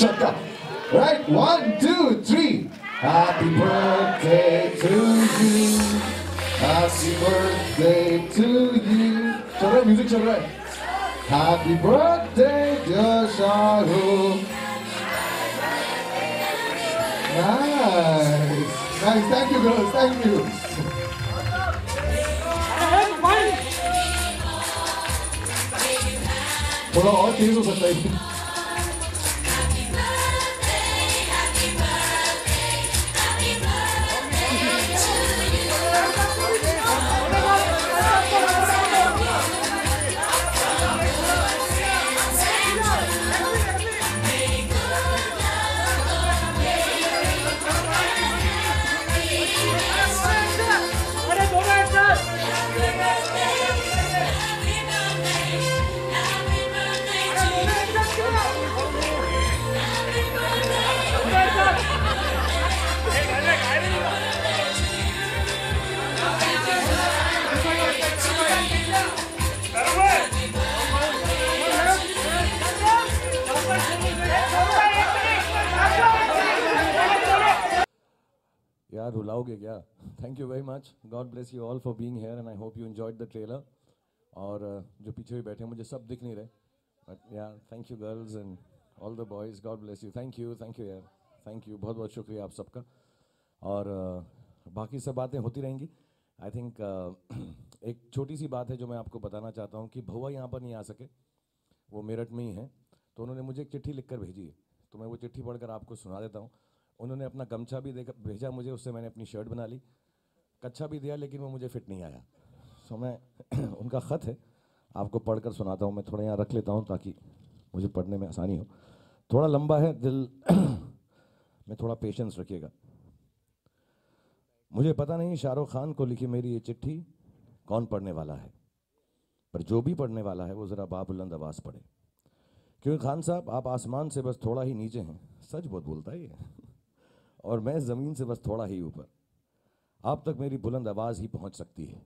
Shaka. Right, 1, 2, 3. Happy birthday to you. Happy birthday to you. चल रहा है music चल रहा है. Happy birthday dear Shahrukh. Nice, nice. Thank you girls. Thank you. थोड़ा और तेज हो सकता है. यार रुलाओगे क्या? Thank you very much. God bless you all for being here and I hope you enjoyed the trailer. और जो पीछे भी बैठे हैं मुझे सब दिख नहीं रहे, बट यार thank you girls and all the boys. God bless you. Thank you यार. Thank you. बहुत बहुत शुक्रिया आप सबका. और बाकी सब बातें होती रहेंगी. आई थिंक एक छोटी सी बात है जो मैं आपको बताना चाहता हूँ कि भौवा यहाँ पर नहीं आ सके, वो मेरठ में ही हैं. तो उन्होंने मुझे एक चिट्ठी लिखकर भेजी है, तो मैं वो चिट्ठी पढ़कर आपको सुना देता हूँ. उन्होंने अपना गमछा भी भेजा मुझे, उससे मैंने अपनी शर्ट बना ली. कच्छा भी दिया लेकिन वो मुझे फिट नहीं आया. सो मैं उनका ख़त है, आपको पढ़कर सुनाता हूँ. मैं थोड़ा यहाँ रख लेता हूँ ताकि मुझे पढ़ने में आसानी हो. थोड़ा लंबा है, दिल में थोड़ा पेशेंस रखिएगा. मुझे पता नहीं शाहरुख खान को लिखी मेरी ये चिट्ठी कौन पढ़ने वाला है, पर जो भी पढ़ने वाला है वो ज़रा बाबुलंद आवाज़ पढ़े, क्योंकि खान साहब आप आसमान से बस थोड़ा ही नीचे हैं. सच बहुत बोलता है ये. और मैं ज़मीन से बस थोड़ा ही ऊपर. आप तक मेरी बुलंद आवाज़ ही पहुंच सकती है.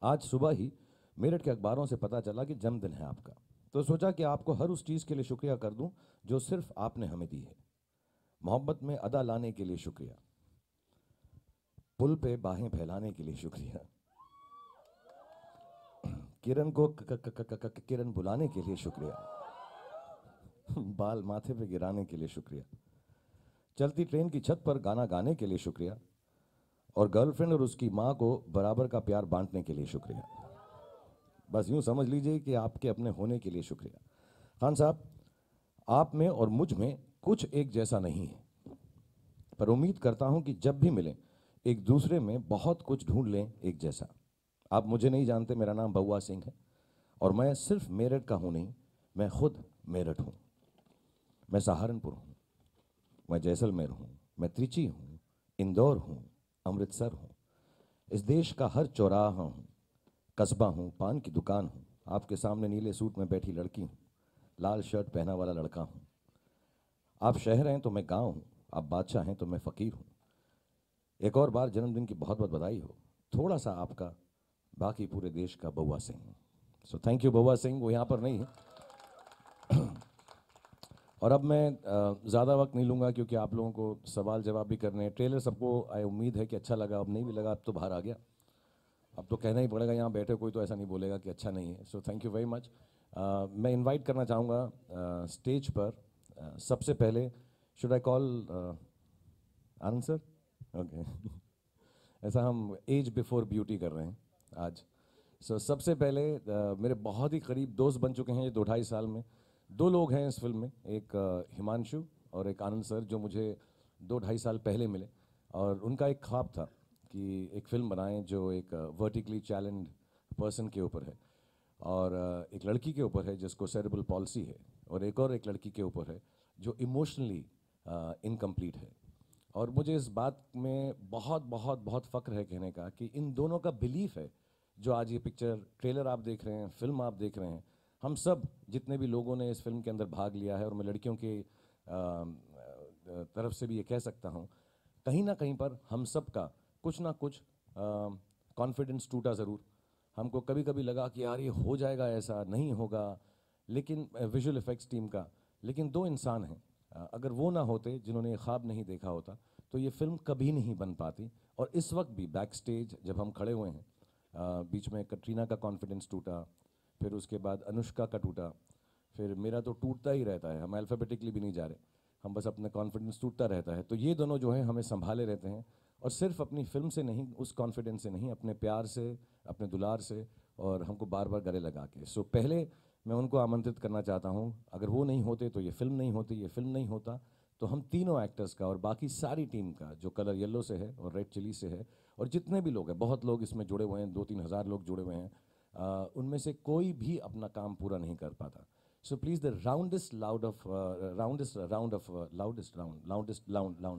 आज सुबह ही मेरठ के अखबारों से पता चला कि जन्मदिन है आपका, तो सोचा कि आपको हर उस चीज़ के लिए शुक्रिया कर दूं जो सिर्फ आपने हमें दी है. मोहब्बत में अदा लाने के लिए शुक्रिया, पुल पे बाहें फैलाने के लिए शुक्रिया, किरण को किरण बुलाने के लिए शुक्रिया, बाल माथे पे गिराने के लिए शुक्रिया, चलती ट्रेन की छत पर गाना गाने के लिए शुक्रिया, और गर्लफ्रेंड और उसकी माँ को बराबर का प्यार बांटने के लिए शुक्रिया. बस यूँ समझ लीजिए कि आपके अपने होने के लिए शुक्रिया. खान साहब, आप में और मुझ में कुछ एक जैसा नहीं है, पर उम्मीद करता हूँ कि जब भी मिलें एक दूसरे में बहुत कुछ ढूंढ लें एक जैसा. आप मुझे नहीं जानते, मेरा नाम बउआ सिंह है और मैं सिर्फ मेरठ का हूँ नहीं, मैं खुद मेरठ हूँ. मैं सहारनपुर हूँ, मैं जैसलमेर हूँ, मैं त्रिची हूँ, इंदौर हूँ, अमृतसर हूँ. इस देश का हर चौराहा हूँ, कस्बा हूँ, पान की दुकान हूँ. आपके सामने नीले सूट में बैठी लड़की हूँ, लाल शर्ट पहना वाला लड़का हूँ. आप शहर हैं तो मैं गांव हूँ, आप बादशाह हैं तो मैं फ़कीर हूँ. एक और बार जन्मदिन की बहुत बहुत बधाई हो. थोड़ा सा आपका, बाकी पूरे देश का बउआ सिंह. सो थैंक यू बउआ सिंह. वो यहाँ पर नहीं है. और अब मैं ज़्यादा वक्त नहीं लूँगा क्योंकि आप लोगों को सवाल जवाब भी करने हैं. ट्रेलर सबको उम्मीद है कि अच्छा लगा. अब नहीं भी लगा, अब तो बाहर आ गया, अब तो कहना ही पड़ेगा. यहाँ बैठे कोई तो ऐसा नहीं बोलेगा कि अच्छा नहीं है. So thank you very much. मैं इनवाइट करना चाहूँगा स्टेज पर सबसे पहले, should I call Anand sir? Okay. ऐसा हम एज बिफोर ब्यूटी कर रहे हैं आज. सो सबसे पहले मेरे बहुत ही करीब दोस्त बन चुके हैं ये 2-2.5 साल में. 2 लोग हैं इस फिल्म में, एक हिमांशु और एक आनंद सर, जो मुझे 2-2.5 साल पहले मिले. और उनका एक ख्वाब था कि एक फ़िल्म बनाएं जो एक वर्टिकली चैलेंज्ड पर्सन के ऊपर है, और एक लड़की के ऊपर है जिसको सेरेब्रल पॉलिसी है, और एक लड़की के ऊपर है जो इमोशनली इनकम्प्लीट है. और मुझे इस बात में बहुत बहुत बहुत फ़ख्र है कहने का कि इन दोनों का बिलीफ है जो आज ये पिक्चर, ट्रेलर आप देख रहे हैं, फिल्म आप देख रहे हैं, हम सब जितने भी लोगों ने इस फिल्म के अंदर भाग लिया है, और मैं लड़कियों की तरफ से भी ये कह सकता हूँ, कहीं ना कहीं पर हम सब का कुछ ना कुछ कॉन्फिडेंस टूटा ज़रूर. हमको कभी कभी लगा कि यार ये हो जाएगा, ऐसा नहीं होगा. लेकिन विजुअल इफ़ेक्ट्स टीम का लेकिन दो इंसान हैं, अगर वो ना होते जिन्होंने ये ख्वाब नहीं देखा होता तो ये फिल्म कभी नहीं बन पाती। और इस वक्त भी बैक स्टेज जब हम खड़े हुए हैं, बीच में कटरीना का कॉन्फिडेंस टूटा, फिर उसके बाद अनुष्का का टूटा, फिर मेरा तो टूटता ही रहता है, हम अल्फ़ाबेटिकली भी नहीं जा रहे, हम बस अपने कॉन्फिडेंस टूटता रहता है। तो ये दोनों जो हैं हमें संभाले रहते हैं, और सिर्फ अपनी फिल्म से नहीं, उस कॉन्फिडेंस से नहीं, अपने प्यार से, अपने दुलार से, और हमको बार बार गले लगा के। सो पहले मैं उनको आमंत्रित करना चाहता हूँ, अगर वो नहीं होते तो ये फिल्म नहीं होती, ये फिल्म नहीं होता तो हम तीनों एक्टर्स का और बाकी सारी टीम का, जो कलर येलो से है और रेड चिली से है, और जितने भी लोग हैं, बहुत लोग इसमें जुड़े हुए हैं, 2-3 हज़ार लोग जुड़े हुए हैं, उनमें से कोई भी अपना काम पूरा नहीं कर पाता। So please, the roundest round,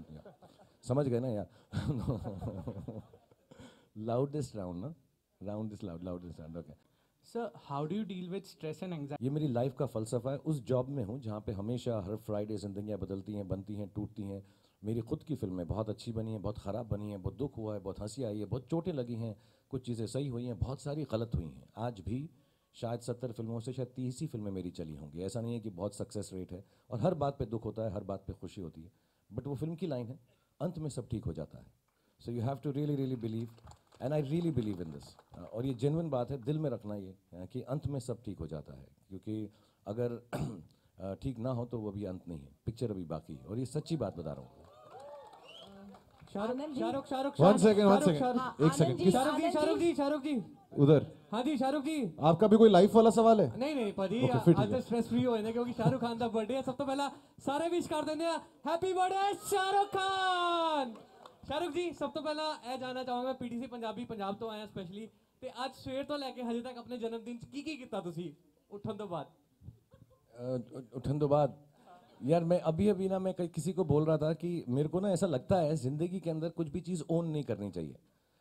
yeah. समझ गए ना यार? Loudest round ना? Roundest round, okay. Sir, how do you deal with stress and anxiety? ये मेरी लाइफ का फ़लसफ़ा है। उस जॉब में हूँ जहाँ पे हमेशा हर फ्राइडे ज़िंदगियाँ बदलती हैं, बनती हैं, टूटती हैं। मेरी खुद की फिल्में बहुत अच्छी बनी हैं, बहुत ख़राब बनी हैं, बहुत दुख हुआ है, बहुत हंसी आई है, बहुत चोटें लगी हैं, कुछ चीज़ें सही हुई हैं, बहुत सारी गलत हुई हैं। आज भी शायद 70 फिल्मों से शायद 30 ही फिल्में मेरी चली होंगी। ऐसा नहीं है कि बहुत सक्सेस रेट है, और हर बात पे दुख होता है, हर बात पे खुशी होती है, बट वो फिल्म की लाइन है, अंत में सब ठीक हो जाता है। So you have to really really believe, and I really believe in this. और ये जेन्युइन बात है, दिल में रखना ये कि अंत में सब ठीक हो जाता है, क्योंकि अगर ठीक ना हो तो वो भी अंत नहीं है, पिक्चर अभी बाकी है, और ये सच्ची बात बता रहा हूँ। शाहरुख वन सेकेंड, एक सेकेंड, शाहरुख जी उधर। हाँ जी शाहरुख जी। आपका भी कोई लाइफ वाला सवाल है? नहीं भाजी, Okay, फिर ठीक आज है। स्ट्रेस फ्री होए ने क्योंकि शाहरुख खान का बर्थडे है। सब तो पहला सारे विश कर देंगे हैप्पी बर्थडे शाहरुख खान। शाहरुख जी, सब तो पहला ਇਹ ਜਾਨਣਾ ਚਾਹਾਂਗਾ, पीटीसी पंजाबी पंजाब तो आया स्पेशली, ਤੇ ਅੱਜ ਸਵੇਰ ਤੋਂ ਲੈ ਕੇ ਹਜੇ ਤੱਕ ਆਪਣੇ ਜਨਮ ਦਿਨ ਚ ਕੀ ਕੀਤਾ ਤੁਸੀਂ ਉੱਠਣ ਤੋਂ ਬਾਅਦ? उठन तो बाद यार, मैं अभी ना मैं किसी को बोल रहा था कि मेरे को ना ऐसा लगता है ज़िंदगी के अंदर कुछ भी चीज़ ओन नहीं करनी चाहिए,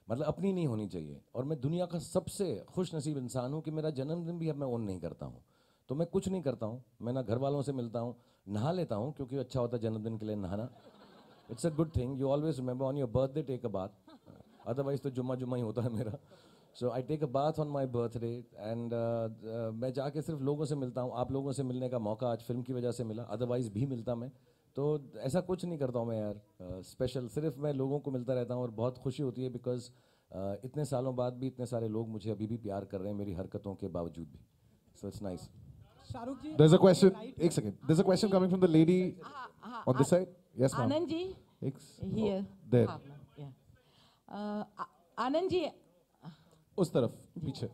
मतलब अपनी नहीं होनी चाहिए। और मैं दुनिया का सबसे खुश नसीब इंसान हूँ कि मेरा जन्मदिन भी अब मैं ओन नहीं करता हूँ। तो मैं कुछ नहीं करता हूँ, मैं ना घर वालों से मिलता हूँ, नहा लेता हूँ क्योंकि अच्छा होता है जन्मदिन के लिए नहाना। It's a good thing, you always remember on your birthday take a bath, otherwise तो जुम्मा ही होता है मेरा। So I take a bath on my birthday, and मैं जाके सिर्फ लोगों से मिलता हूँ। आप लोगों से मिलने का मौका आज फिल्म की वजह से मिला, अदरवाइज भी मिलता मैं। तो ऐसा कुछ नहीं करता हूँ मैं यार स्पेशल, सिर्फ मैं लोगों को मिलता रहता हूँ, और बहुत खुशी होती है बिकॉज इतने सालों बाद भी इतने सारे लोग मुझे अभी भी प्यार कर रहे हैं मेरी हरकतों के बावजूद भी। So it's nice. Shahrukh ji, There's a question. एक second. There's a question coming from the lady on this side. Yes, ma'am. Anand ji here. There. हाँ, yeah. आनंद जी, उस तरफ पीछे,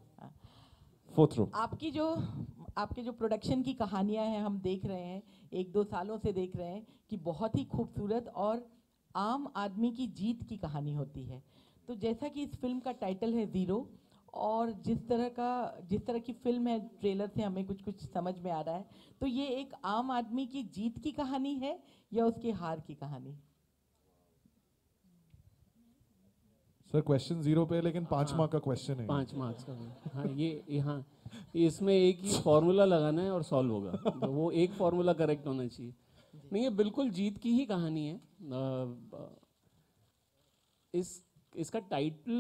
फोर्थ रो। आपके जो प्रोडक्शन की कहानियां हैं हम देख रहे हैं, 1-2 सालों से देख रहे हैं कि बहुत ही खूबसूरत और आम आदमी की जीत की कहानी होती है। तो जैसा कि इस फिल्म का टाइटल है ज़ीरो, और जिस तरह की फिल्म है, ट्रेलर से हमें कुछ समझ में आ रहा है, तो ये एक आम आदमी की जीत की कहानी है या उसकी हार की कहानी? सर क्वेश्चन 0 पे है, लेकिन 5 मार्क का क्वेश्चन है। 5 मार्क्स का। हाँ, ये यहाँ इसमें एक ही फॉर्मूला लगाना है और सॉल्व होगा, तो वो एक फॉर्मूला करेक्ट होना चाहिए। नहीं, ये बिल्कुल जीत की ही कहानी है। इसका टाइटल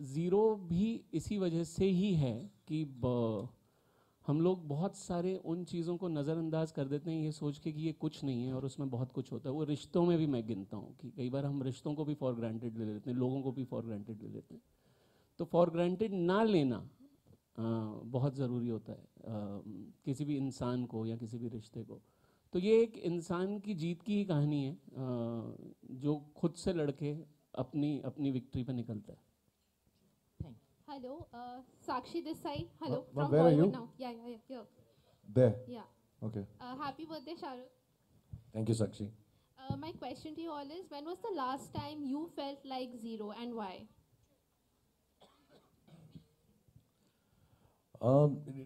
ज़ीरो भी इसी वजह से ही है कि हम लोग बहुत सारे उन चीज़ों को नज़रअंदाज कर देते हैं ये सोच के कि ये कुछ नहीं है और उसमें बहुत कुछ होता है। वो रिश्तों में भी मैं गिनता हूँ कि कई बार हम रिश्तों को भी फॉर ग्रांटेड ले लेते हैं, लोगों को भी फॉर ग्रांटेड ले लेते हैं। तो फॉर ग्रांटेड ना लेना बहुत ज़रूरी होता है किसी भी इंसान को या किसी भी रिश्ते को। तो ये एक इंसान की जीत की ही कहानी है जो खुद से लड़के अपनी विक्ट्री पे निकलता है। Hello, Sakshi this side. Hello, Ma'am, from where are you? Bollywood now. Yeah, here. There. Yeah. Okay. Happy birthday, Shahrukh. Thank you Sakshi. My question to you all is, when was the last time you felt like zero and why?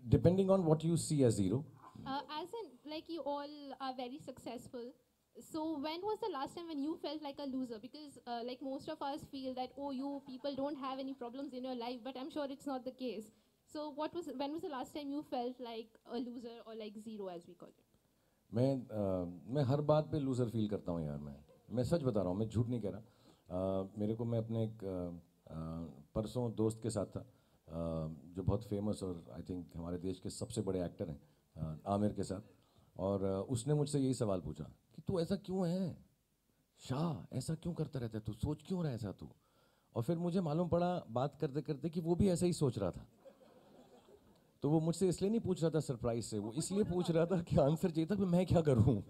Depending on what you see as zero. As in, like you all are very successful. So when was the last time when you felt like a loser? Because like most of us feel that, oh, you people don't have any problems in your life, but I'm sure it's not the case. So when was the last time you felt like a loser or like zero as we call it? मैं हर बात पे loser feel करता हूँ यार। मैं सच बता रहा हूँ, मैं झूठ नहीं कह रहा। मैं अपने एक परसों दोस्त के साथ था जो बहुत फेमस और आई थिंक हमारे देश के सबसे बड़े एक्टर हैं, आमिर के साथ। और उसने मुझसे यही सवाल पूछा कि तू ऐसा क्यों है शाह, ऐसा क्यों करता रहता है तू, सोच क्यों रहा है ऐसा तू। और फिर मुझे मालूम पड़ा बात करते करते कि वो भी ऐसा ही सोच रहा था। तो वो मुझसे इसलिए नहीं पूछ रहा था सरप्राइज से, वो इसलिए पूछ रहा था कि आंसर चाहिए था कि मैं क्या करूं।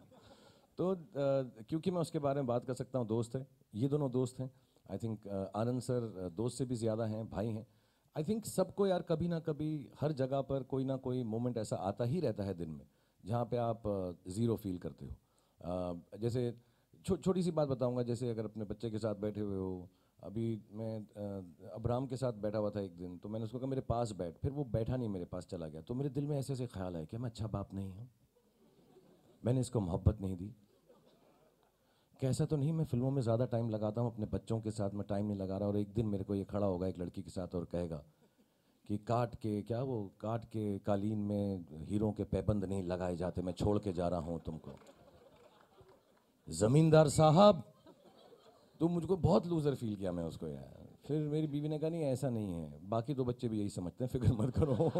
तो क्योंकि मैं उसके बारे में बात कर सकता हूँ, दोस्त है, ये दोनों दोस्त हैं। आई थिंक आनंद सर दोस्त से भी ज़्यादा हैं, भाई हैं। आई थिंक सबको यार कभी ना कभी हर जगह पर कोई ना कोई मोमेंट ऐसा आता ही रहता है दिन में जहाँ पे आप ज़ीरो फील करते हो। जैसे छोटी सी बात बताऊंगा, जैसे अगर अपने बच्चे के साथ बैठे हुए हो, अभी मैं अब्राम के साथ बैठा हुआ था एक दिन, तो मैंने उसको कहा मेरे पास बैठ, फिर वो बैठा नहीं, मेरे पास चला गया। तो मेरे दिल में ऐसे ऐसे ख्याल आए कि मैं अच्छा बाप नहीं हूँ, मैंने इसको मोहब्बत नहीं दी। कैसा तो नहीं मैं फिल्मों में ज़्यादा टाइम लगाता हूँ, अपने बच्चों के साथ मैं टाइम नहीं लगा रहा, और एक दिन मेरे को ये खड़ा होगा एक लड़की के साथ और कहेगा कि काट के कालीन में हीरों के पैबंद नहीं लगाए जाते, मैं छोड़ के जा रहा हूँ तुमको। जमींदार साहब, तो मुझको बहुत लूजर फील किया मैं उसको यार। फिर मेरी बीवी ने कहा नहीं ऐसा नहीं है, बाकी दो बच्चे भी यही समझते हैं, फिक्र मत करो।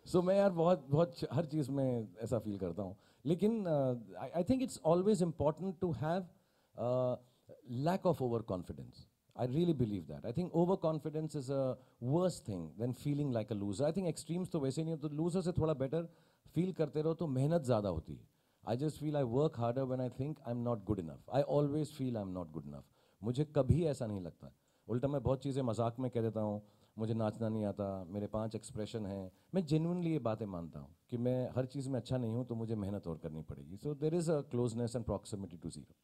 सो मैं यार बहुत हर चीज़ में ऐसा फील करता हूँ। लेकिन I think it's always important to have lack of over confidence. I really believe that. I think overconfidence is a worse thing than feeling like a loser. I think extremes तो वैसे नहीं हो, तो loser से थोड़ा better feel करते रहो तो मेहनत ज़्यादा होती है। I just feel I work harder when I think I'm not good enough. I always feel I'm not good enough. मुझे कभी ऐसा नहीं लगता। उल्टा मैं बहुत चीज़ें मजाक में कह देता हूँ, मुझे नाचना नहीं आता, मेरे 5 एक्सप्रेशन हैं। मैं जेन्युइनली ये बातें मानता हूँ कि मैं हर चीज़ में अच्छा नहीं हूँ, तो मुझे मेहनत और करनी पड़ेगी। So there is a closeness and proximity to zero.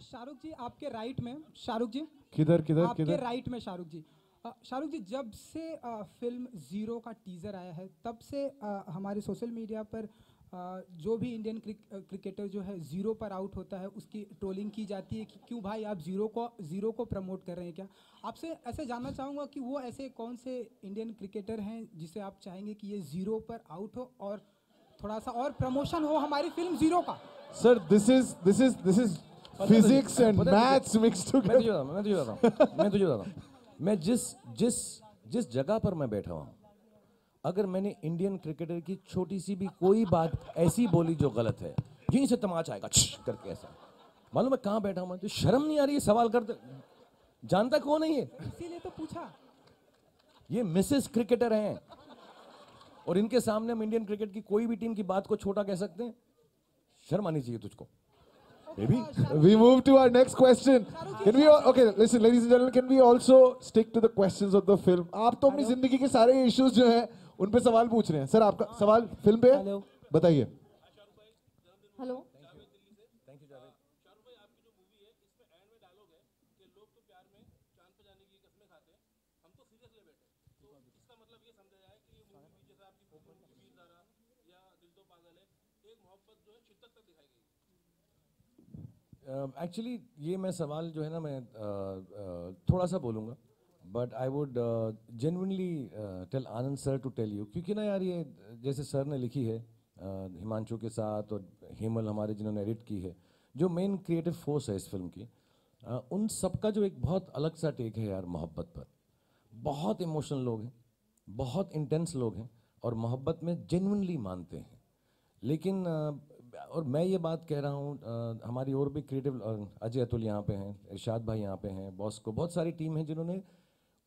Shahrukh जी आपके राइट में, शाहरुख जी किधर किधर आपके किधर? राइट में शाहरुख जी। शाहरुख जी, जब से फिल्म ज़ीरो का टीज़र आया है तब से हमारे सोशल मीडिया पर जो भी इंडियन क्रिकेटर जो है ज़ीरो पर आउट होता है उसकी ट्रोलिंग की जाती है कि क्यों भाई आप ज़ीरो को प्रमोट कर रहे हैं क्या। आपसे ऐसे जानना चाहूँगा कि वो ऐसे कौन से इंडियन क्रिकेटर हैं जिसे आप चाहेंगे कि ये ज़ीरो पर आउट हो और थोड़ा सा और प्रमोशन हो हमारी फिल्म ज़ीरो का। Sir, this is physics and maths mixed मैं together. तुझे बताता हूँ, मैं जिस जगह पर मैं बैठा हूँ, अगर मैंने इंडियन क्रिकेटर की छोटी सी भी कोई बात ऐसी बोली जो गलत है, यहीं से तमाचा आएगा करके ऐसा। मालूम है कहाँ बैठा हूँ मैं, तो शर्म नहीं आ रही है सवाल करते। जानता कौन है ये? इसीलिए तो पूछा। ये मिसेस क्रिकेटर हैं, और इनके सामने हम इंडियन क्रिकेट की कोई भी टीम की बात को छोटा कह सकते हैं? शर्म आनी चाहिए तुझको। Maybe we move to our next question. Can we okay, listen, ladies and gentlemen, can we also stick to the questions of the film? आप तो अपनी जिंदगी के सारे इश्यूज जो हैं उन पे सवाल पूछ रहे हैं। सर आपका सवाल फिल्म पे है, बताइए। हेलो, एक्चुअली ये मैं सवाल जो है ना मैं थोड़ा सा बोलूँगा, but I would genuinely tell Anand sir to tell you, क्योंकि ना यार ये जैसे सर ने लिखी है हिमांशु के साथ और हेमल हमारे जिन्होंने एडिट की है, जो मेन क्रिएटिव फोर्स है इस फिल्म की, उन सबका जो एक बहुत अलग सा टेक है यार मोहब्बत पर। बहुत इमोशनल लोग हैं, बहुत इंटेंस लोग हैं और मोहब्बत में जेन्युइनली मानते हैं। लेकिन और मैं ये बात कह रहा हूँ, हमारी और भी क्रिएटिव अजय अतुल यहाँ पे हैं, इरशाद भाई यहाँ पे हैं, बॉस को बहुत सारी टीम है जिन्होंने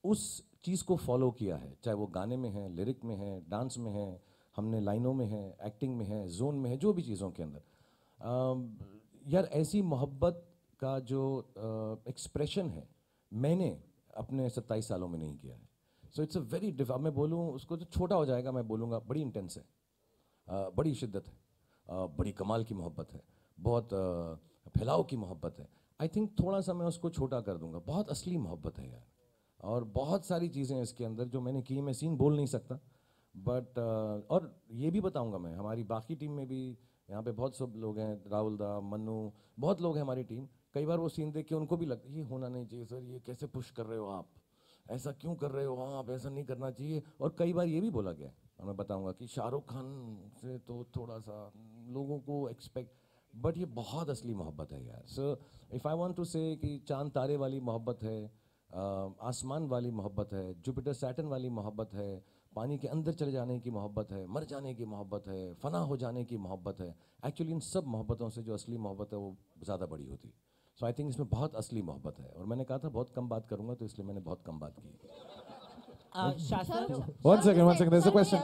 उस चीज़ को फॉलो किया है, चाहे वो गाने में है, लिरिक में है, डांस में है, हमने लाइनों में है, एक्टिंग में है, जोन में है, जो भी चीज़ों के अंदर। यार ऐसी मोहब्बत का जो एक्सप्रेशन है मैंने अपने 27 सालों में नहीं किया है। सो इट्स अ वेरी अब मैं बोलूँ उसको तो छोटा हो जाएगा, मैं बोलूँगा बड़ी इंटेंस है, बड़ी शिद्दत है, बड़ी कमाल की मोहब्बत है, बहुत फैलाव की मोहब्बत है। आई थिंक थोड़ा सा मैं उसको छोटा कर दूंगा, बहुत असली मोहब्बत है यार, और बहुत सारी चीज़ें हैं इसके अंदर जो मैंने की। मैं सीन बोल नहीं सकता, बट और ये भी बताऊंगा मैं, हमारी बाकी टीम में भी यहाँ पे बहुत सब लोग हैं, राहुल दा, मन्नू, बहुत लोग हैं हमारी टीम। कई बार वो सीन देख के उनको भी लगता है ये होना नहीं चाहिए सर, ये कैसे पुश कर रहे हो आप, ऐसा क्यों कर रहे हो आप, ऐसा नहीं करना चाहिए। और कई बार ये भी बोला गया, और मैं बताऊंगा कि शाहरुख खान से तो थोड़ा सा लोगों को एक्सपेक्ट, बट ये बहुत असली मोहब्बत है यार। So if I want to say कि चांद तारे वाली मोहब्बत है, आसमान वाली मोहब्बत है, जुपिटर सैटर्न वाली मोहब्बत है, पानी के अंदर चले जाने की मोहब्बत है, मर जाने की मोहब्बत है, फना हो जाने की मोहब्बत है। एक्चुअली इन सब मोहब्बतों से जो असली मोहब्बत है वो ज़्यादा बड़ी होती है। सो आई थिंक इसमें बहुत असली मोहब्बत है। और मैंने कहा था बहुत कम बात करूंगा, तो इसलिए मैंने बहुत कम बात की। One second. There's a question.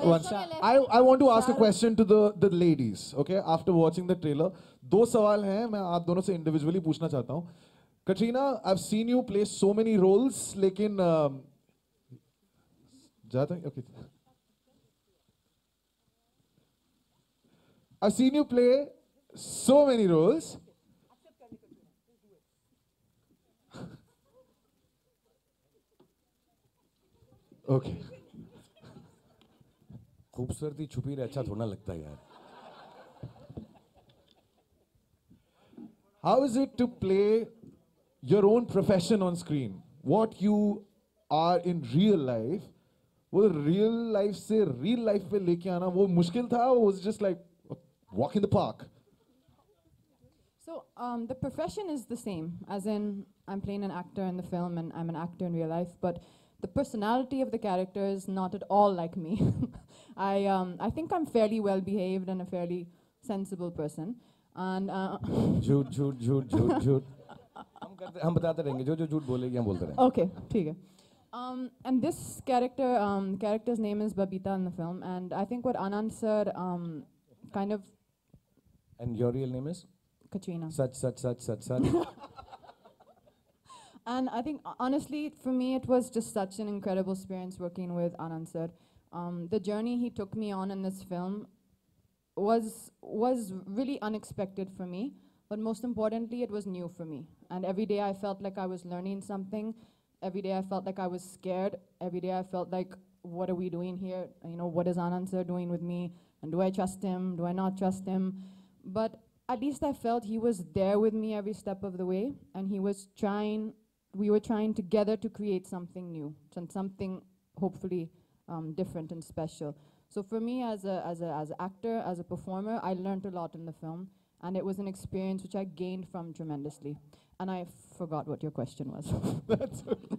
I want to ask a question to the ladies. Okay, after watching the trailer, दो सवाल हैं, मैं आप दोनों से individually पूछना चाहता हूँ. Katrina, I've seen you play so many roles, लेकिन जाता है? Okay. I've seen you play so many roles. Okay. खूबसूरती छुपी रहे अच्छा थोड़ा लगता है यार। How is it to play your own profession on screen? What you are in real life, वो real life से real life पे लेके आना वो मुश्किल था, or was just like a walk in the park? So the profession is the same, as in I'm playing an actor in the film and I'm an actor in real life, but the personality of the character is not at all like me. I think I'm fairly well behaved and a fairly sensible person. And झूठ हम बताते रहेंगे, जो झूठ बोलेगी हम बोलते रहेंगे। okay, ठीक है. And this character's name is Babita in the film, and I think what Anand sir kind of. And your real name is? Katrina. Such. And I think, honestly, for me, it was just such an incredible experience working with Anand sir. The journey he took me on in this film was really unexpected for me, but most importantly, it was new for me. And every day I felt like I was learning something. Every day I felt like I was scared. Every day I felt like, what are we doing here? You know, what is Anand sir doing with me? And do I trust him? Do I not trust him? But at least I felt he was there with me every step of the way, and we were trying together to create something new, and something hopefully different and special. So for me, as an actor, as a performer, I learned a lot in the film, and it was an experience which I gained from tremendously. And I forgot what your question was. That's okay.